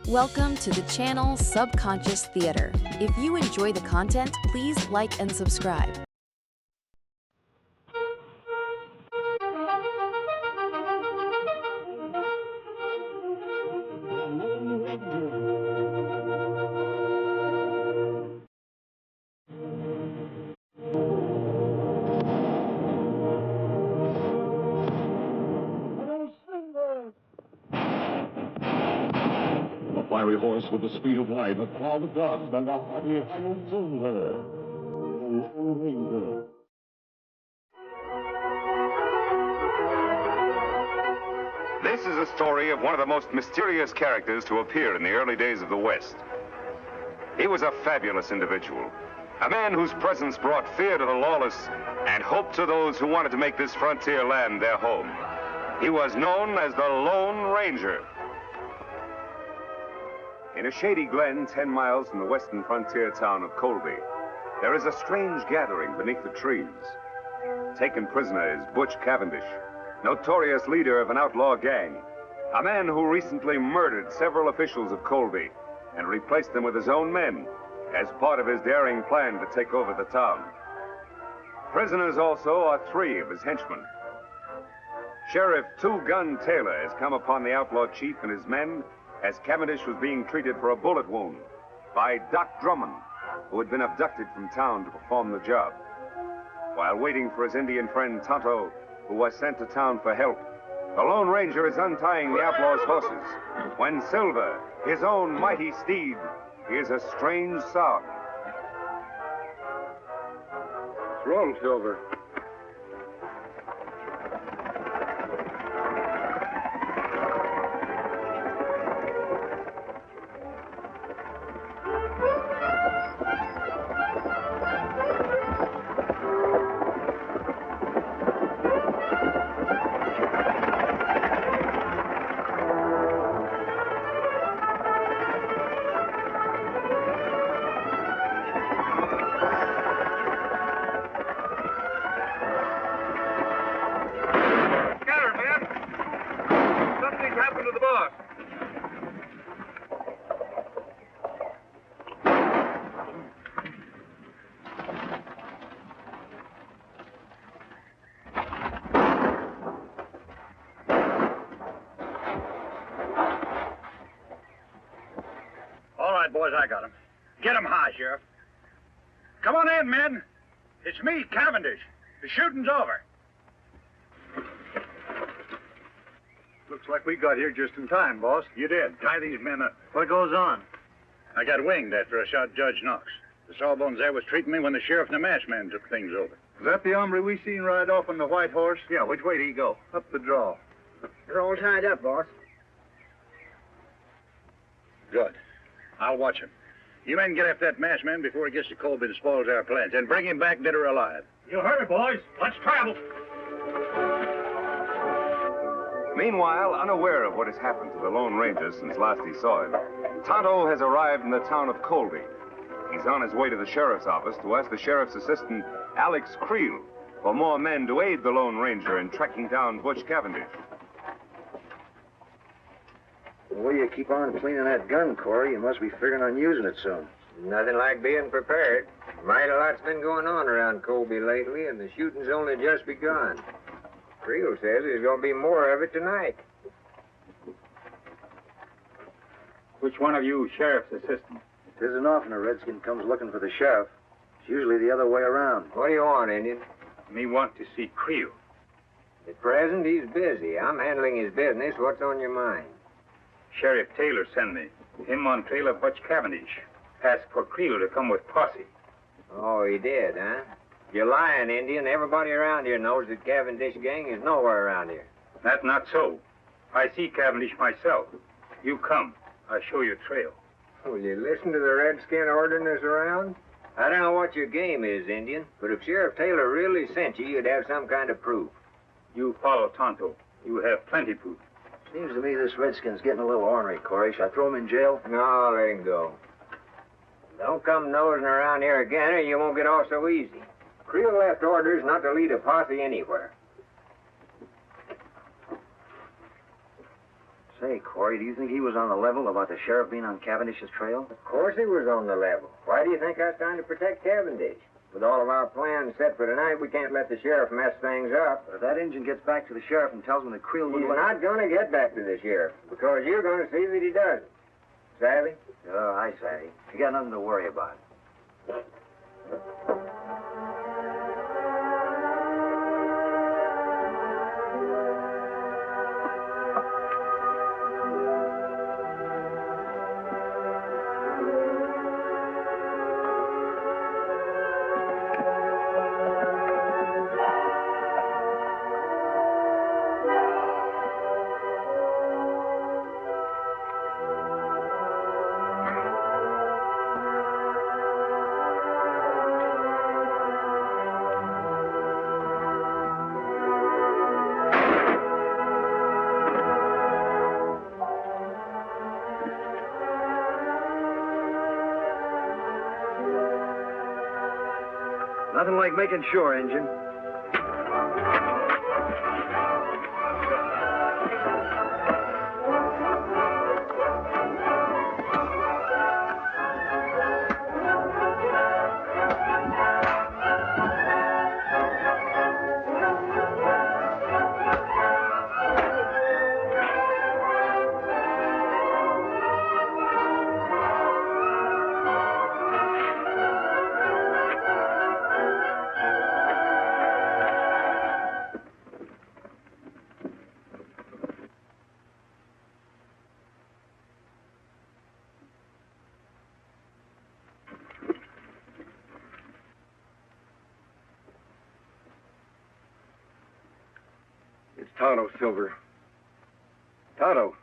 Welcome to the channel Subconscious Theater. If you enjoy the content, please like and subscribe. Fiery horse with the speed of light, a cloud of dust, and a hearty silver. This is a story of one of the most mysterious characters to appear in the early days of the West. He was a fabulous individual, a man whose presence brought fear to the lawless and hope to those who wanted to make this frontier land their home. He was known as the Lone Ranger. In a shady glen 10 miles from the western frontier town of Colby, there is a strange gathering beneath the trees. Taken prisoner is Butch Cavendish, notorious leader of an outlaw gang, a man who recently murdered several officials of Colby and replaced them with his own men as part of his daring plan to take over the town. Prisoners also are 3 of his henchmen. Sheriff Two Gun Taylor has come upon the outlaw chief and his men as Cavendish was being treated for a bullet wound by Doc Drummond, who had been abducted from town to perform the job. While waiting for his Indian friend Tonto, who was sent to town for help, the Lone Ranger is untying the outlaw's horses when Silver, his own mighty steed, hears a strange sound. What's wrong, Silver? Boys, I got him. Get him high, Sheriff. Come on in, men. It's me, Cavendish. The shooting's over. Looks like we got here just in time, boss. You did. Tie these men up. What goes on? I got winged after I shot Judge Knox. The sawbones there was treating me when the sheriff and the match man took things over. Is that the hombre we seen ride off on the white horse? Yeah, which way did he go? Up the draw. They're all tied up, boss. Good. I'll watch him. You men get after that masked man before he gets to Colby and spoils our plans, and bring him back dead or alive. You heard it, boys. Let's travel. Meanwhile, unaware of what has happened to the Lone Ranger since last he saw him, Tonto has arrived in the town of Colby. He's on his way to the sheriff's office to ask the sheriff's assistant, Alex Creel, for more men to aid the Lone Ranger in tracking down Butch Cavendish. The way you keep on cleaning that gun, Corey, you must be figuring on using it soon. Nothing like being prepared. Mighty lot's been going on around Colby lately, and the shooting's only just begun. Creel says there's going to be more of it tonight. Which one of you sheriff's assistant? It isn't often a redskin comes looking for the sheriff. It's usually the other way around. What do you want, Indian? Me want to see Creel. At present, he's busy. I'm handling his business. What's on your mind? Sheriff Taylor sent me. Him on trail of Butch Cavendish. Asked for Creel to come with posse. Oh, he did, huh? You're lying, Indian. Everybody around here knows that Cavendish gang is nowhere around here. That's not so. I see Cavendish myself. You come. I'll show you trail. Will you listen to the redskin ordering us around? I don't know what your game is, Indian, but if Sheriff Taylor really sent you, you'd have some kind of proof. You follow Tonto. You have plenty proof. Seems to me this redskin's getting a little ornery, Corey. Shall I throw him in jail? No, let him go. Don't come nosing around here again, or you won't get off so easy. Creel left orders not to lead a posse anywhere. Say, Corey, do you think he was on the level about the sheriff being on Cavendish's trail? Of course he was on the level. Why do you think I was trying to protect Cavendish? With all of our plans set for tonight, we can't let the sheriff mess things up. But if that Injun gets back to the sheriff and tells him that Creel He's wouldn't not going to get back to the sheriff, because you're going to see that he doesn't. Savvy? Oh, I say. You got nothing to worry about. Nothing like making sure, Injun. It's Tonto, Silver. Tonto.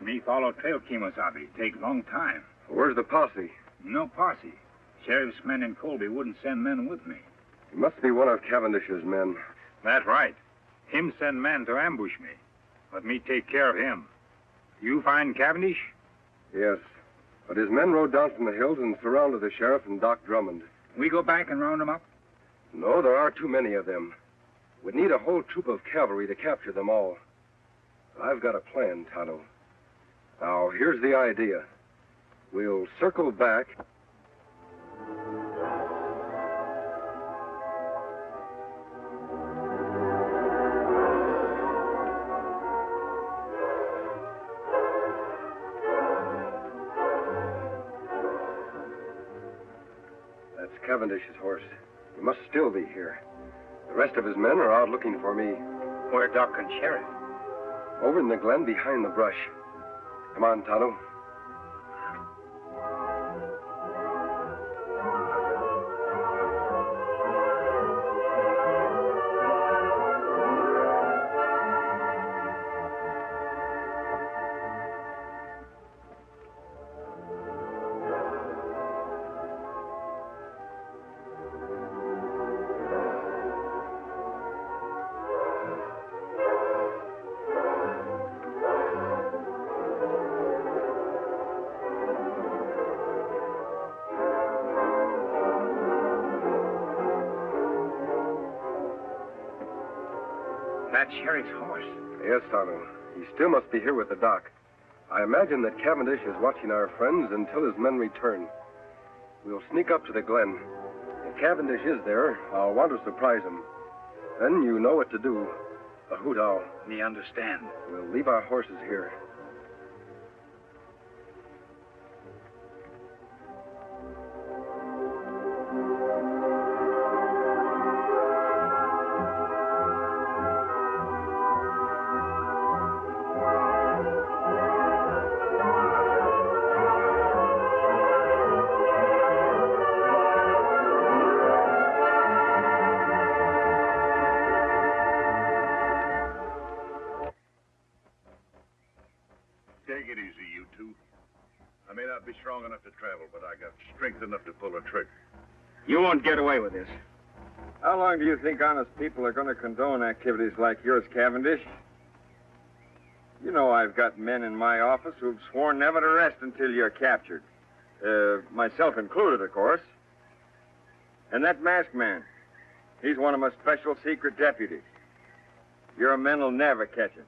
Me follow trail, Kemosabe. Take long time. Where's the posse? No posse. Sheriff's men in Colby wouldn't send men with me. It must be one of Cavendish's men. That's right. Him send men to ambush me. Let me take care of him. You find Cavendish? Yes. But his men rode down from the hills and surrounded the sheriff and Doc Drummond. We go back and round them up? No, there are too many of them. We'd need a whole troop of cavalry to capture them all. I've got a plan, Tonto. Now, here's the idea. We'll circle back. That's Cavendish's horse. He must still be here. The rest of his men are out looking for me. Where Doc and Sheriff? Over in the glen behind the brush. Come on, Tonto. That Sheriff's horse. Yes, Tonto. He still must be here with the doc. I imagine that Cavendish is watching our friends until his men return. We'll sneak up to the glen. If Cavendish is there, I'll want to surprise him. Then you know what to do. A hoot owl. Me understand. We'll leave our horses here. Take it easy, you two. I may not be strong enough to travel, but I got strength enough to pull a trigger. You won't get away with this. How long do you think honest people are going to condone activities like yours, Cavendish? You know I've got men in my office who've sworn never to rest until you're captured. Myself included, of course. And that masked man, he's one of my special secret deputies. Your men will never catch him.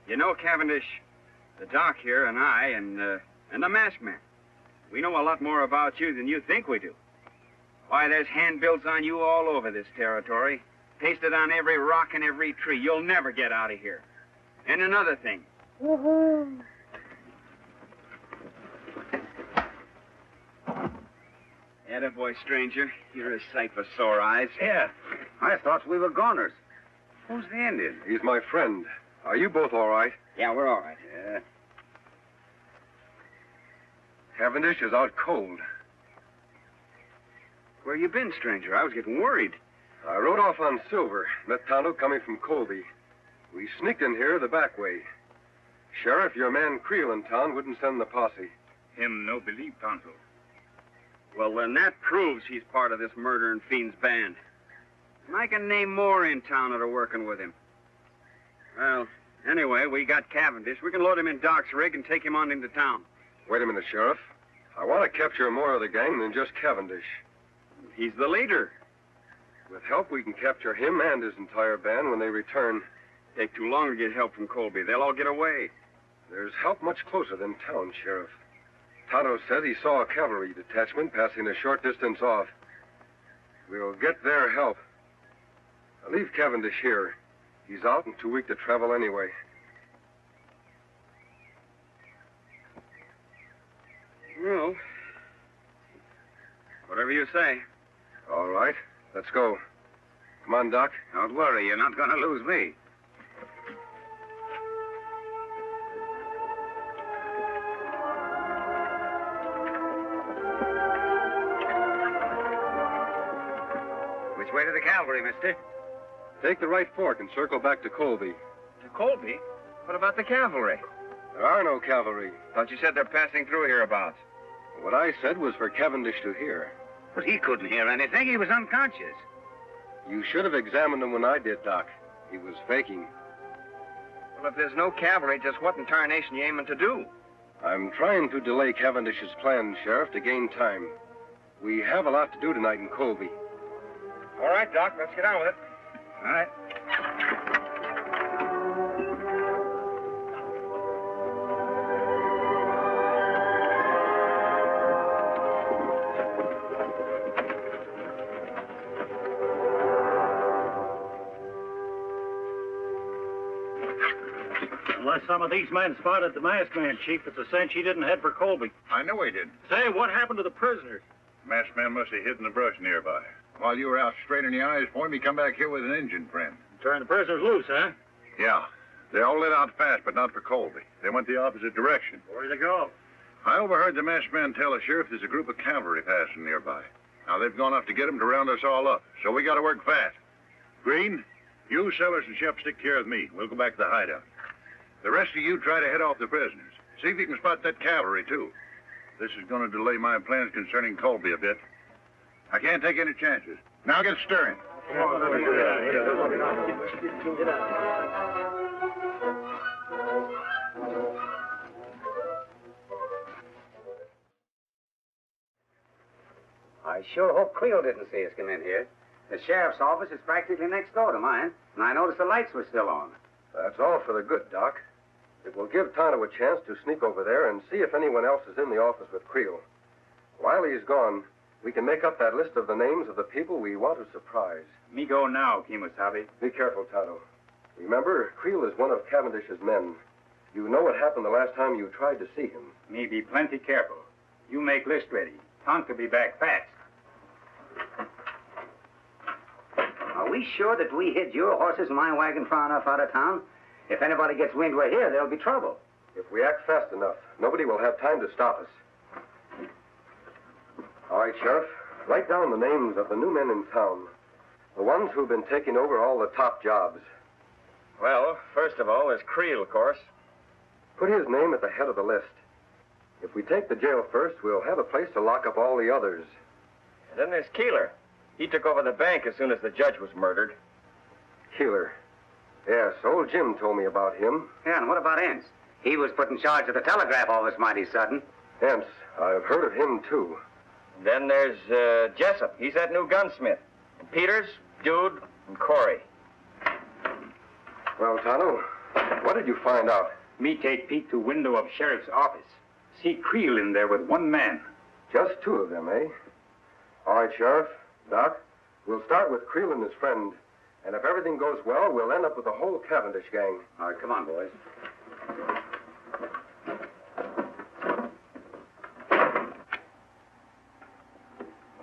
You know, Cavendish, the doc here and I and the masked man, we know a lot more about you than you think we do. Why, there's handbills on you all over this territory, pasted on every rock and every tree. You'll never get out of here. And another thing. Attaboy, stranger. You're a sight for sore eyes. Yeah, I thought we were goners. Who's the Indian? He's my friend. Are you both all right? Yeah, we're all right. Yeah. Cavendish is out cold. Where you been, stranger? I was getting worried. I rode off on Silver, met Tonto coming from Colby. We sneaked in here the back way. Sheriff, your man Creel in town wouldn't send the posse. Him no believe Tonto. Well, then that proves he's part of this murdering fiend's band. And I can name more in town that are working with him. Well, anyway, we got Cavendish. We can load him in Doc's rig and take him on into town. Wait a minute, Sheriff. I want to capture more of the gang than just Cavendish. He's the leader. With help, we can capture him and his entire band when they return. Take too long to get help from Colby. They'll all get away. There's help much closer than town, Sheriff. Tonto said he saw a cavalry detachment passing a short distance off. We'll get their help. I'll leave Cavendish here. He's out and too weak to travel anyway. Well, whatever you say. All right, let's go. Come on, Doc. Don't worry, you're not going to lose me. Which way to the cavalry, mister? Take the right fork and circle back to Colby. To Colby? What about the cavalry? There are no cavalry. Thought you said they're passing through hereabouts. What I said was for Cavendish to hear. But he couldn't hear anything. He was unconscious. You should have examined him when I did, Doc. He was faking. Well, if there's no cavalry, just what in tarnation you aiming to do? I'm trying to delay Cavendish's plans, Sheriff, to gain time. We have a lot to do tonight in Colby. All right, Doc, let's get on with it. All right. Unless some of these men spotted the masked man, Chief, it's a cinch he didn't head for Colby. I know he did. Say, what happened to the prisoners? Masked man must have hid in the brush nearby. While you were out straining your eyes for him, he come back here with an Injun friend. Turned the prisoners loose, huh? Yeah. They all lit out fast, but not for Colby. They went the opposite direction. Where'd they go? I overheard the masked man tell the sheriff there's a group of cavalry passing nearby. Now, they've gone off to get him to round us all up, so we got to work fast. Green, you, Sellers, and Shep stick care of me. We'll go back to the hideout. The rest of you try to head off the prisoners. See if you can spot that cavalry, too. This is going to delay my plans concerning Colby a bit. I can't take any chances. Now get stirring. I sure hope Creel didn't see us come in here. The sheriff's office is practically next door to mine, and I noticed the lights were still on. That's all for the good, Doc. It will give Tonto a chance to sneak over there and see if anyone else is in the office with Creel. While he's gone, we can make up that list of the names of the people we want to surprise. Me go now, Kemosabe. Be careful, Tonto. Remember, Creel is one of Cavendish's men. You know what happened the last time you tried to see him. Me be plenty careful. You make list ready. Tonto be back fast. Are we sure that we hid your horses and my wagon far enough out of town? If anybody gets wind we're here, there'll be trouble. If we act fast enough, nobody will have time to stop us. All right, Sheriff. Write down the names of the new men in town. The ones who've been taking over all the top jobs. Well, first of all, there's Creel, of course. Put his name at the head of the list. If we take the jail first, we'll have a place to lock up all the others. And then there's Keeler. He took over the bank as soon as the judge was murdered. Keeler. Yes, old Jim told me about him. Yeah, and what about Ince? He was put in charge of the telegraph all this mighty sudden. Ence, I've heard of him, too. Then there's Jessup. He's that new gunsmith. And Peters, Dude, and Corey. Well, Tonto, what did you find out? Me take Pete to window of sheriff's office. See Creel in there with one man. Just two of them, eh? All right, Sheriff. Doc, we'll start with Creel and his friend. And if everything goes well, we'll end up with the whole Cavendish gang. All right, come on, boys.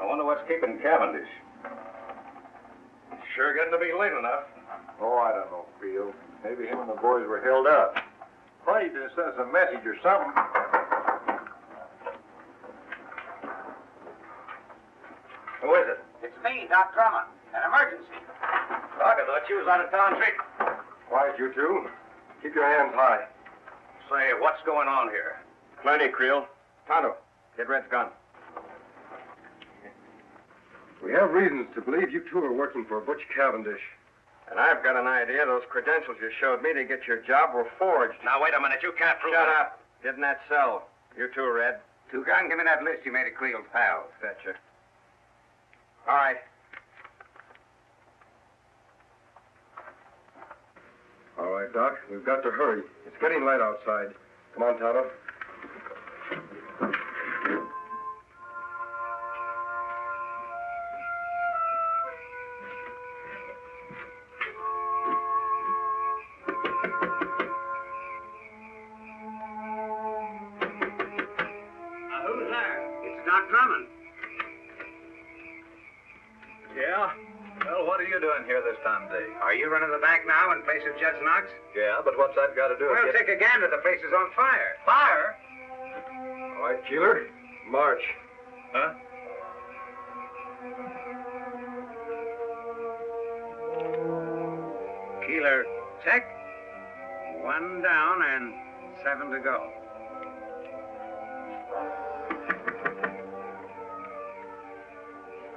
I wonder what's keeping Cavendish. Sure getting to be late enough. Oh, I don't know, Creel. Maybe him and the boys were held up. Probably to send us a message or something. Who is it? It's me, Doc Drummond. An emergency. Doc, I thought you was out of town treat. Quiet, you two. Keep your hands high. Say, what's going on here? Plenty, Creel. Tonto, get Red's gun. We have reasons to believe you two are working for Butch Cavendish. And I've got an idea those credentials you showed me to get your job were forged. Now, wait a minute. You can't prove Shut it. up. Get in that cell. You too, Red. Two-Gun, give me that list you made of Creel's pals. Betcha. All right. All right, Doc. We've got to hurry. It's getting light outside. Come on, Tonto. Who's there? It's Doc Drummond. Yeah? Well, what are you doing here this time of day? Are you running the bank now in place of Judge Knox? Yeah, but what's that got to do with Well, take a gander. The place is on fire. fire? All right, Keeler. March. Huh? Keeler, check. 1 down and 7 to go.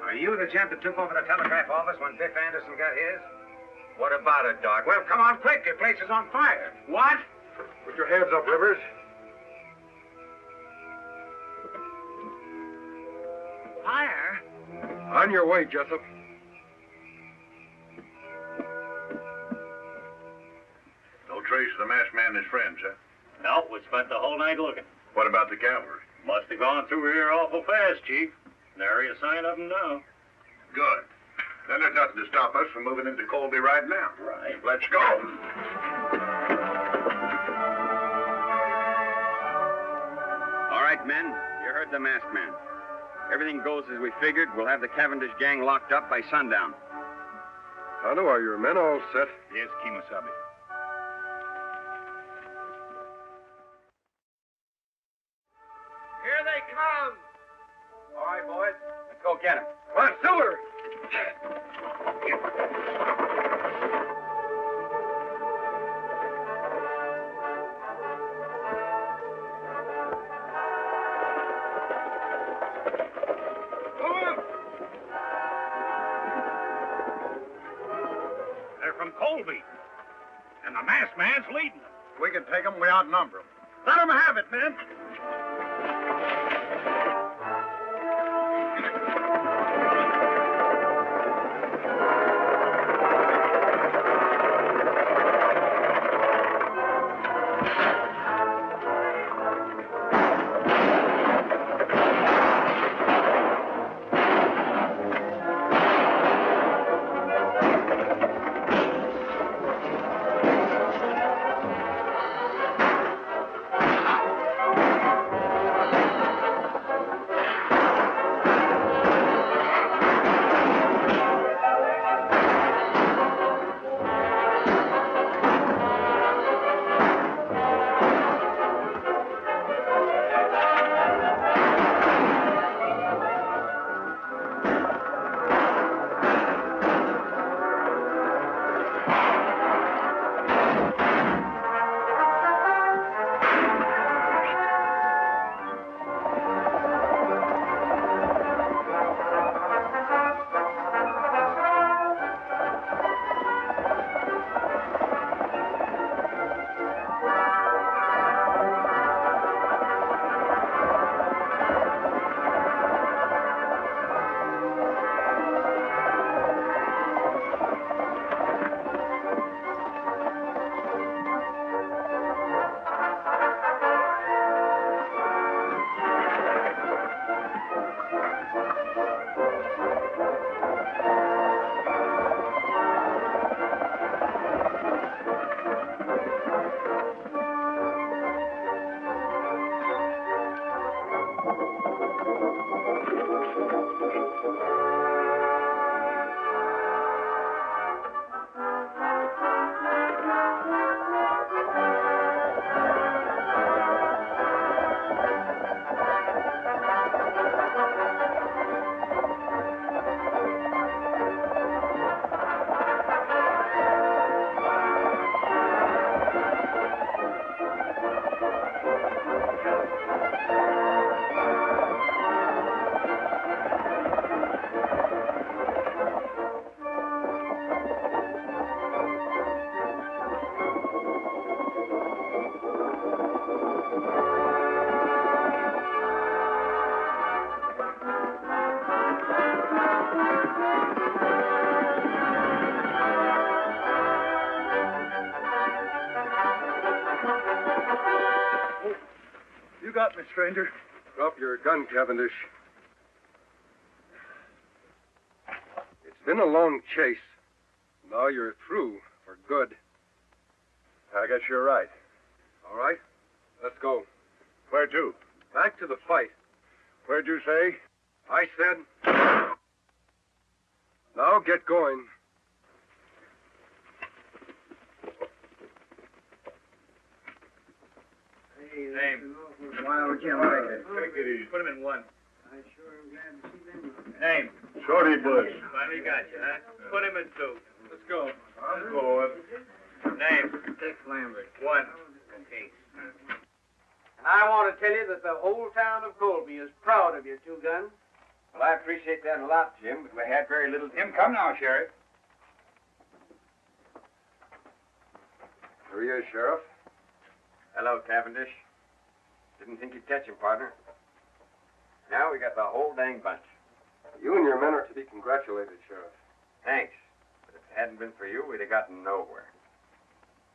Are you the gent that took over the telegraph office when Biff Anderson got his? What about it, Doc? Well, come on quick. Your place is on fire. What? Put your hands up, Rivers. Fire? On your way, Jessup. No trace of the masked man and his friends, huh? No, we spent the whole night looking. What about the cavalry? Must have gone through here awful fast, Chief. Nary a sign of them now. Good. Then there's nothing to stop us from moving into Colby right now. Right. Let's go. All right, men. You heard the masked man. Everything goes as we figured. We'll have the Cavendish gang locked up by sundown. Tonto, are your men all set? Yes, Kimasabi. Here they come. All right, boys. Let's go get them. Come on, Silver! They're from Colby. And the masked man's leading them. We can take them. We outnumber them. Let them have it, men. stranger. Drop your gun, Cavendish. It's been a long chase. Now you're through for good. I guess you're right. All right, let's go. Where to? Back to the fight. Where'd you say? I said... Now get going. Name. Wild Jim Baker. Take it easy. Put him in one. I sure am glad to see them. Name. Shorty Bush. Finally got you, huh? Put him in two. Let's go. I'm going. Name. Dick Lambert. One. Okay. And I want to tell you that the whole town of Colby is proud of your two guns. Well, I appreciate that a lot, Jim, but we had very little... Jim, come now, Sheriff. Here he is, Sheriff. Hello, Cavendish. Didn't think you'd catch him, partner. Now we got the whole dang bunch. You and your men are to be congratulated, Sheriff. Thanks. But if it hadn't been for you, we'd have gotten nowhere.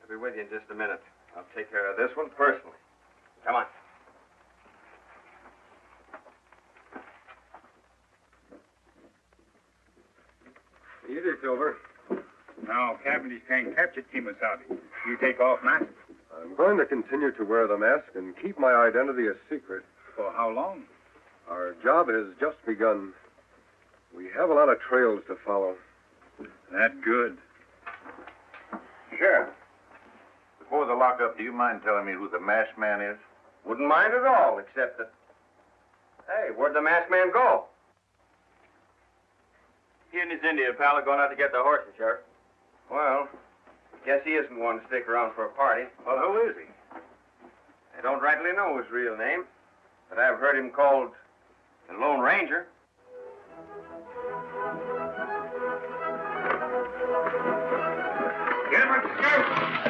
I'll be with you in just a minute. I'll take care of this one personally. Come on. Easy, Silver. Now, Cavendish can't capture Timosauti. You take off now. I'm going to continue to wear the mask and keep my identity a secret. For how long? Our job has just begun. We have a lot of trails to follow. That's good. Sheriff, before the lockup, do you mind telling me who the masked man is? Wouldn't mind at all, except that... Hey, where'd the masked man go? He and his Indian pal are going out to get the horses, Sheriff. Well, guess he isn't one to stick around for a party. Well, who is he? I don't rightly know his real name, but I've heard him called the Lone Ranger. Get him, shoot!